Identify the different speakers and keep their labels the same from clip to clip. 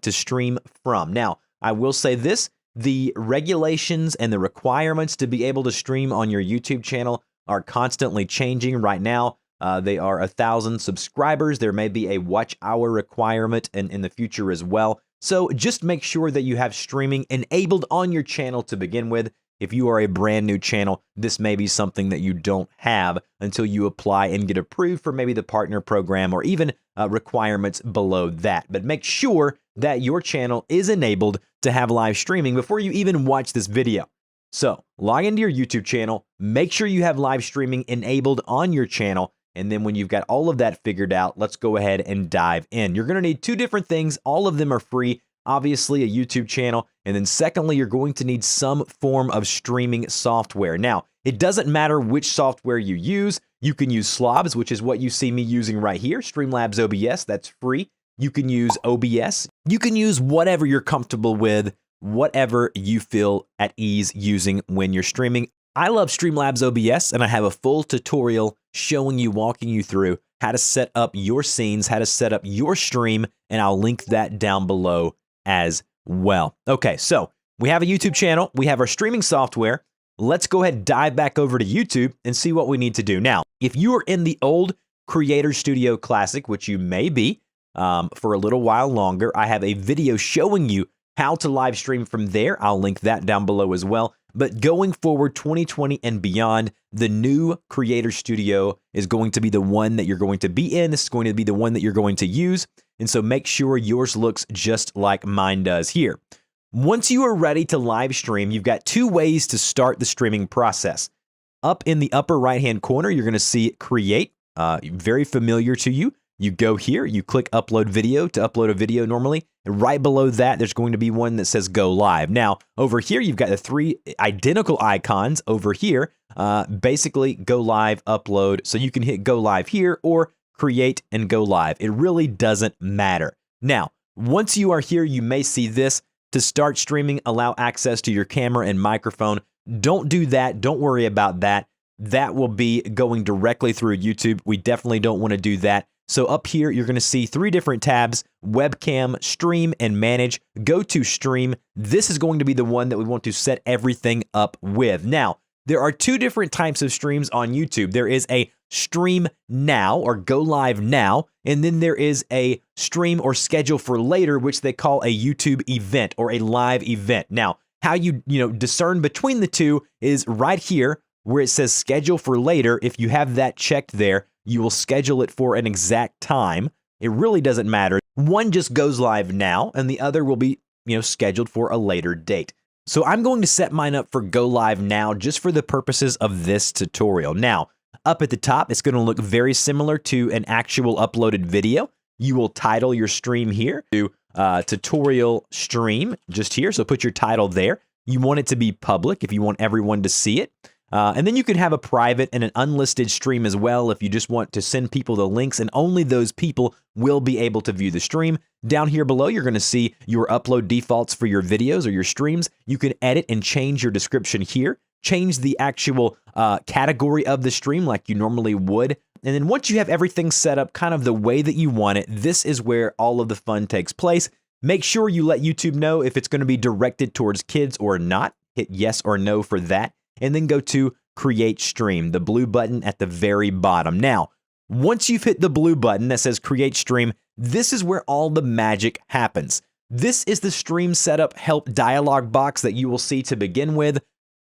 Speaker 1: to stream from. Now, I will say this, the regulations and the requirements to be able to stream on your YouTube channel are constantly changing right now. They are 1,000 subscribers. There may be a watch hour requirement in the future as well. So just make sure that you have streaming enabled on your channel to begin with. If you are a brand new channel, this may be something that you don't have until you apply and get approved for maybe the partner program or even requirements below that. But make sure that your channel is enabled to have live streaming before you even watch this video. So log into your YouTube channel, make sure you have live streaming enabled on your channel, and then when you've got all of that figured out, let's go ahead and dive in. You're going to need two different things. All of them are free. Obviously, a YouTube channel, and then secondly, you're going to need some form of streaming software. Now, it doesn't matter which software you use. You can use Slobs, which is what you see me using right here, Streamlabs OBS, that's free. You can use OBS. You can use whatever you're comfortable with, whatever you feel at ease using when you're streaming. I love Streamlabs OBS, and I have a full tutorial walking you through how to set up your scenes, how to set up your stream, and I'll link that down below as well. Okay, so we have a YouTube channel, we have our streaming software. Let's go ahead and dive back over to YouTube and see what we need to do. Now, if you are in the old Creator Studio Classic, which you may be for a little while longer, I have a video showing you how to live stream from there. I'll link that down below as well. But going forward, 2020 and beyond, the new Creator Studio is going to be the one that you're going to be in. This is going to be the one that you're going to use. And so make sure yours looks just like mine does here. Once you are ready to live stream, you've got two ways to start the streaming process. Up in the upper right-hand corner, you're going to see Create, very familiar to you. You go here, you click Upload Video to upload a video normally, and right below that, there's going to be one that says Go Live. Now, over here, you've got the three identical icons over here, basically Go Live, Upload, so you can hit Go Live here or Create and Go Live. It really doesn't matter. Now, once you are here, you may see this. To start streaming, allow access to your camera and microphone. Don't do that. Don't worry about that. That will be going directly through YouTube. We definitely don't want to do that. So up here, you're going to see three different tabs: Webcam, Stream, and Manage. Go to Stream. This is going to be the one that we want to set everything up with. Now, there are two different types of streams on YouTube. There is a Stream Now or Go Live Now, and then there is a Stream or Schedule for Later, which they call a YouTube event or a live event. Now, how you discern between the two is right here where it says Schedule for Later. If you have that checked there, you will schedule it for an exact time. It really doesn't matter. One just goes live now, and the other will be scheduled for a later date. So I'm going to set mine up for Go Live Now just for the purposes of this tutorial. Now, up at the top, it's going to look very similar to an actual uploaded video. You will title your stream here to Tutorial Stream just here. So put your title there. You want it to be public if you want everyone to see it. And then you can have a private and an unlisted stream as well if you just want to send people the links, and only those people will be able to view the stream. Down here below, you're going to see your upload defaults for your videos or your streams. You can edit and change your description here, change the actual category of the stream like you normally would. And then once you have everything set up kind of the way that you want it, this is where all of the fun takes place. Make sure you let YouTube know if it's going to be directed towards kids or not. Hit yes or no for that. And then go to Create Stream, the blue button at the very bottom. Now, once you've hit the blue button that says Create Stream, this is where all the magic happens. This is the stream setup help dialog box that you will see to begin with.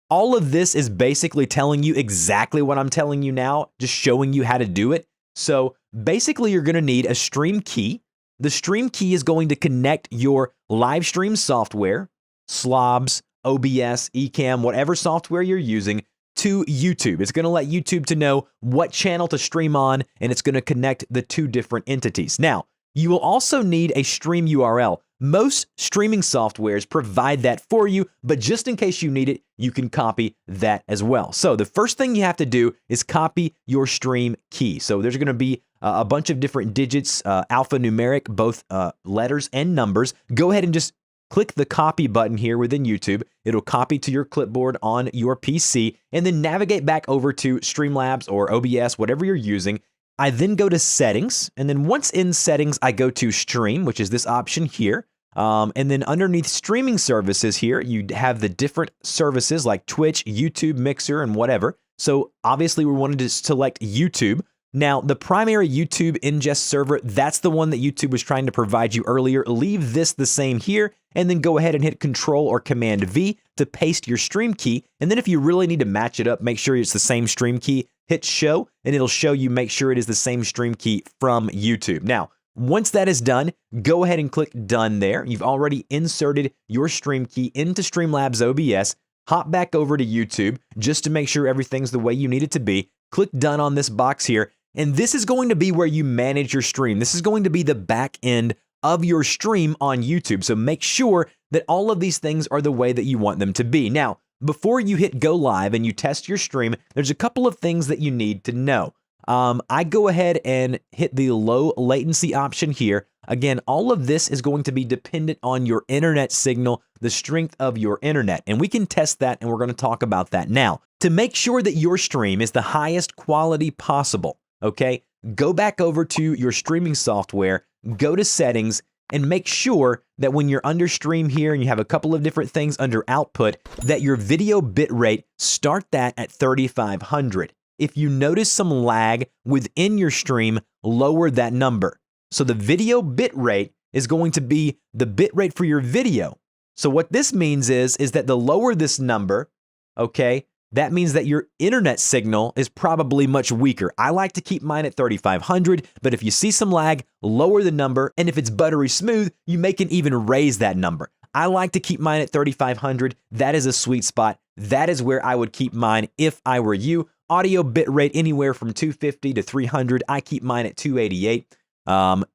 Speaker 1: All of this is basically telling you exactly what I'm telling you now, just showing you how to do it. So basically, you're going to need a stream key. The stream key is going to connect your live stream software, Slobs, OBS, Ecamm, whatever software you're using, to YouTube. It's going to let YouTube to know what channel to stream on, and it's going to connect the two different entities. Now, you will also need a stream URL. Most streaming softwares provide that for you, but just in case you need it, you can copy that as well. So the first thing you have to do is copy your stream key. So there's going to be a bunch of different digits, alphanumeric, both letters and numbers. Go ahead and just click the copy button here within YouTube. It'll copy to your clipboard on your PC, and then navigate back over to Streamlabs or OBS, whatever you're using. I then go to Settings, and then once in Settings, I go to Stream, which is this option here. And then underneath streaming services here, you have the different services like Twitch, YouTube, Mixer, and whatever. So obviously we wanted to select YouTube. Now, the primary YouTube ingest server, that's the one that YouTube was trying to provide you earlier. Leave this the same here, and then go ahead and hit Control or Command V to paste your stream key. And then if you really need to match it up, make sure it's the same stream key, hit Show, and it'll show you, make sure it is the same stream key from YouTube. Now, once that is done, go ahead and click Done there. You've already inserted your stream key into Streamlabs OBS. Hop back over to YouTube just to make sure everything's the way you need it to be. Click Done on this box here. And this is going to be where you manage your stream. This is going to be the back end of your stream on YouTube. So make sure that all of these things are the way that you want them to be. Now, before you hit go live and you test your stream, there's a couple of things that you need to know. I go ahead and hit the low latency option here. Again, all of this is going to be dependent on your internet signal, the strength of your internet, and we can test that, and we're going to talk about that now. To make sure that your stream is the highest quality possible, okay, go back over to your streaming software, go to settings, and make sure that when you're under stream here and you have a couple of different things under output, that your video bitrate, start that at 3500. If you notice some lag within your stream, lower that number. So the video bitrate is going to be the bitrate for your video. So what this means is that the lower this number, okay, that means that your internet signal is probably much weaker. I like to keep mine at 3500, but if you see some lag, lower the number, and if it's buttery smooth, you may can even raise that number. I like to keep mine at 3500. That is a sweet spot. That is where I would keep mine if I were you. Audio bitrate anywhere from 250 to 300. I keep mine at 288.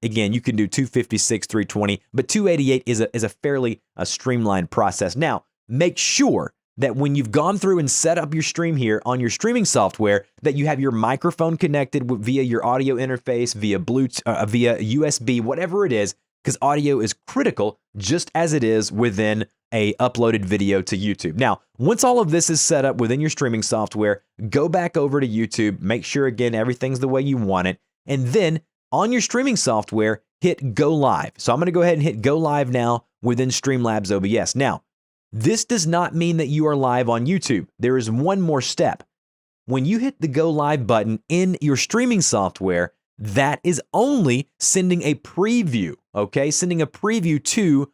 Speaker 1: Again, you can do 256, 320, but 288 is a fairly streamlined process. Now, make sure that when you've gone through and set up your stream here on your streaming software, that you have your microphone connected via your audio interface, via Bluetooth, via USB, whatever it is, because audio is critical just as it is within a uploaded video to YouTube. Now, once all of this is set up within your streaming software, go back over to YouTube, make sure again everything's the way you want it, and then on your streaming software, hit Go Live. So I'm going to go ahead and hit Go Live now within Streamlabs OBS. Now, this does not mean that you are live on YouTube. There is one more step. When you hit the Go Live button in your streaming software, that is only sending a preview, okay? Sending a preview to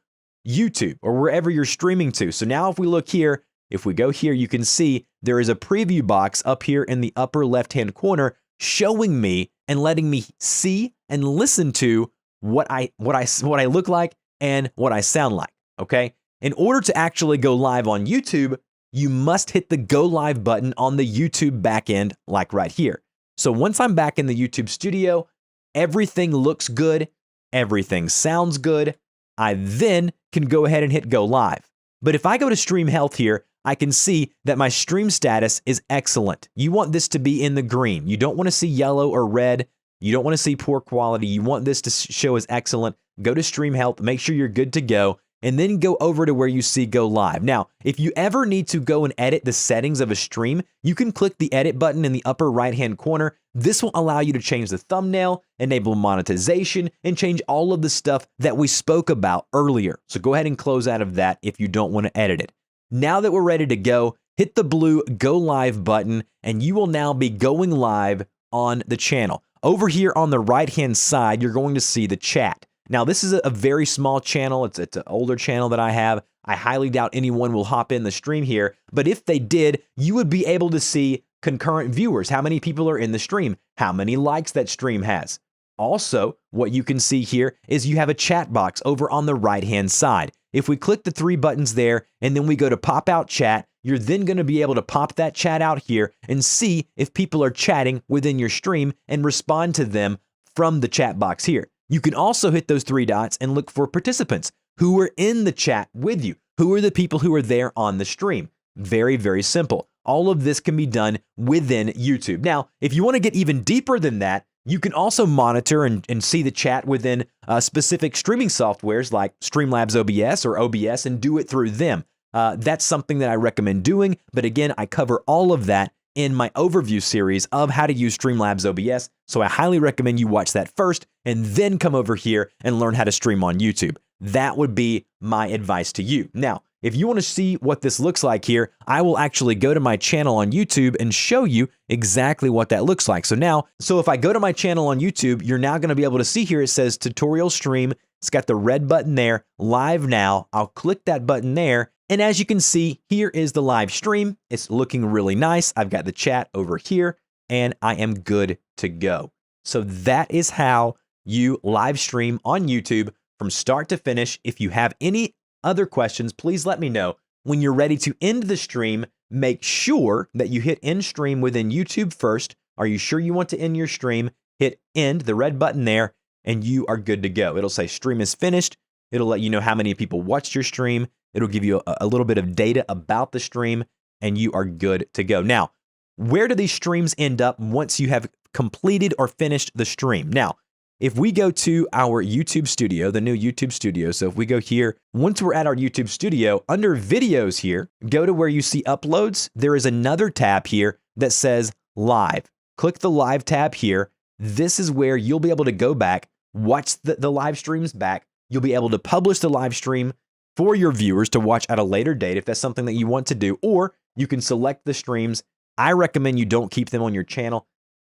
Speaker 1: YouTube or wherever you're streaming to. So now if we look here, if we go here, you can see there is a preview box up here in the upper left-hand corner showing me and letting me see and listen to what I look like and what I sound like, okay? In order to actually go live on YouTube, you must hit the Go Live button on the YouTube backend, like right here. So once I'm back in the YouTube studio, everything looks good, everything sounds good, I then can go ahead and hit Go Live. But if I go to Stream Health here, I can see that my stream status is excellent. You want this to be in the green. You don't want to see yellow or red. You don't want to see poor quality. You want this to show as excellent. Go to Stream Health, make sure you're good to go, and then go over to where you see Go Live. Now, if you ever need to go and edit the settings of a stream, you can click the edit button in the upper right-hand corner. This will allow you to change the thumbnail, enable monetization, and change all of the stuff that we spoke about earlier. So go ahead and close out of that if you don't want to edit it. Now that we're ready to go, hit the blue Go Live button, and you will now be going live on the channel. Over here on the right-hand side, you're going to see the chat. Now, this is a very small channel. It's an older channel that I have. I highly doubt anyone will hop in the stream here, but if they did, you would be able to see concurrent viewers, how many people are in the stream, how many likes that stream has. Also, what you can see here is you have a chat box over on the right-hand side. If we click the three buttons there and then we go to pop out chat, you're then going to be able to pop that chat out here and see if people are chatting within your stream and respond to them from the chat box here. You can also hit those three dots and look for participants who are in the chat with you. Who are the people who are there on the stream? Very, very simple. All of this can be done within YouTube. Now, if you want to get even deeper than that, you can also monitor and see the chat within specific streaming softwares like Streamlabs OBS or OBS and do it through them. That's something that I recommend doing. But again, I cover all of that in my overview series of how to use Streamlabs OBS. So I highly recommend you watch that first and then come over here and learn how to stream on YouTube. That would be my advice to you. Now, if you want to see what this looks like here, I will actually go to my channel on YouTube and show you exactly what that looks like. So if I go to my channel on YouTube, you're now going to be able to see here, it says tutorial stream. It's got the red button there, live now. I'll click that button there. And as you can see, here is the live stream. It's looking really nice. I've got the chat over here and I am good to go. So that is how you live stream on YouTube from start to finish. If you have any other questions, please let me know. When you're ready to end the stream, make sure that you hit end stream within YouTube first. Are you sure you want to end your stream? Hit end, the red button there, and you are good to go. It'll say stream is finished. It'll let you know how many people watched your stream. It'll give you a little bit of data about the stream, and you are good to go. Now, where do these streams end up once you have completed or finished the stream? Now, if we go to our YouTube studio, the new YouTube studio, so if we go here, once we're at our YouTube studio, under videos here, go to where you see uploads. There is another tab here that says live. Click the live tab here. This is where you'll be able to go back, watch the live streams back. You'll be able to publish the live stream for your viewers to watch at a later date if that's something that you want to do, or you can select the streams. I recommend you don't keep them on your channel.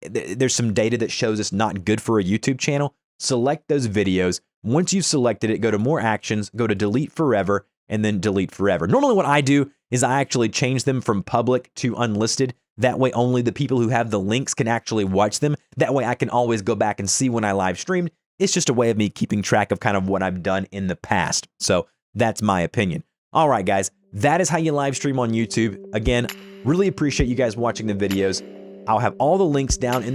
Speaker 1: There's some data that shows it's not good for a YouTube channel. Select those videos. Once you've selected it, go to more actions, go to delete forever, and then delete forever. Normally what I do is I actually change them from public to unlisted. That way only the people who have the links can actually watch them. That way I can always go back and see when I live streamed. It's just a way of me keeping track of kind of what I've done in the past. So that's my opinion. All right, guys, that is how you live stream on YouTube. Again, really appreciate you guys watching the videos. I'll have all the links down in